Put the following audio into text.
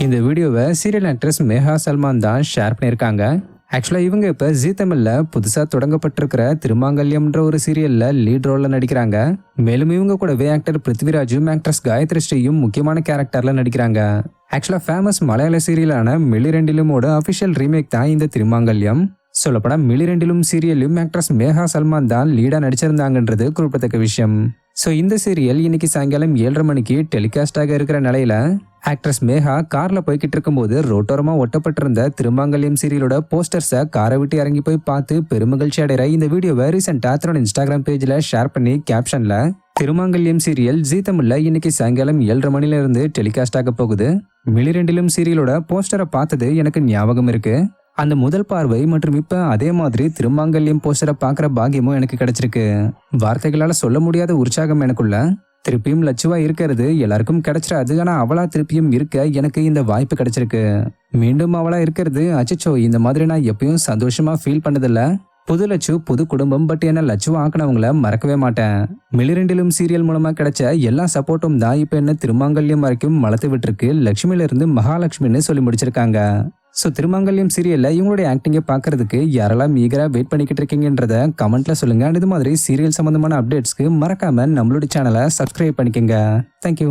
இந்த வீடியோவை serial actress Megha Salman தான் ஷேர் பண்ணியிருக்காங்க. ஆக்சுவலாக இவங்க இப்போ ஜீ தமிழ்ல புதுசாக தொடங்கப்பட்டிருக்கிற திருமாங்கல்யம்ன்ற ஒரு சீரியல்ல லீட் ரோல்ல நடிக்கிறாங்க. மேலும் இவங்க கூடவே ஆக்டர் பிருத்விராஜும் ஆக்ட்ரஸ் காயத்ரி ஸ்ரீயும் முக்கியமான கேரக்டர்ல நடிக்கிறாங்க. ஆக்சுவலாக ஃபேமஸ் மலையாள சீரியலான மிளிரெண்டிலுமோட அஃபிஷியல் ரீமேக் தான் இந்த திருமாங்கல்யம். சொல்லப்போனா மிளிரெண்டிலும் சீரியலும் ஆக்ட்ரஸ் மேகா சல்மான் தான் லீடா நடிச்சிருந்தாங்கன்றது குறிப்பிடத்தக்க விஷயம். ஸோ இந்த சீரியல் இன்னைக்கு சாயங்காலம் 7:30 மணிக்கு டெலிகாஸ்ட் ஆக இருக்கிற நிலையில ஆக்ட்ரஸ் மேகா கார்ல போய்கிட்டு இருக்கும்போது ரோட்டோரமா ஒட்டப்பட்டிருந்த திருமாங்கல்யம் சீரியலோட போஸ்டர்ஸை காரை விட்டு இறங்கி போய் பார்த்து பெருமகிழ்ச்சி அடைகிற இந்த வீடியோவை ரீசெண்டா தன்னோட இன்ஸ்டாகிராம் பேஜ்ல ஷேர் பண்ணி கேப்ஷன்ல திருமாங்கல்யம் சீரியல் ஜீ தமிழ்ல இன்னைக்கு சாயங்காலம் 7:30 மணில இருந்து டெலிகாஸ்ட் ஆக போகுது. மிளிரெண்டிலும் சீரியலோட போஸ்டரை பார்த்தது எனக்கு ஞாபகம் இருக்கு. அந்த முதல் பார்வை மற்றும் இப்ப அதே மாதிரி திருமாங்கல்யம் போஸ்டரை பார்க்குற பாக்கியமும் எனக்கு கிடைச்சிருக்கு. வார்த்தைகளால சொல்ல முடியாத உற்சாகம் எனக்குள்ள. திருப்பியும் லட்சுவா இருக்கிறது எல்லாருக்கும் கிடைச்சிடாது. ஆனா அவளா திருப்பியும் இருக்க எனக்கு இந்த வாய்ப்பு கிடைச்சிருக்கு. மீண்டும் அவளா இருக்கிறது அச்சோ, இந்த மாதிரி நான் எப்பயும் சந்தோஷமா ஃபீல் பண்ணதில்ல. புது லட்சு புது குடும்பம், பட் என்ன லட்சுவா ஆக்கினவங்கள மறக்கவே மாட்டேன். மிளிரெண்டிலும் சீரியல் மூலமா கிடைச்ச எல்லா சப்போர்ட்டும் தான் இப்ப என்ன திருமாங்கல்யம் வரைக்கும் வளர்த்து விட்டுருக்கு. லட்சுமியில இருந்து மகாலட்சுமின்னு சொல்லி முடிச்சிருக்காங்க. ஸோ திருமாங்கல்யம் சீரியல்ல இவங்களுடைய ஆக்டிங்கை பார்க்கறதுக்கு யாரெல்லாம் ஈகரா வெயிட் பண்ணிக்கிட்டு இருக்கீங்கன்றத கமெண்ட்ல சொல்லுங்க. இது மாதிரி சீரியல் சம்பந்தமான அப்டேட்ஸ்க்கு மறக்காம நம்மளுடைய சேனலை சப்ஸ்கிரைப் பண்ணிக்கோங்க. தேங்க்யூ.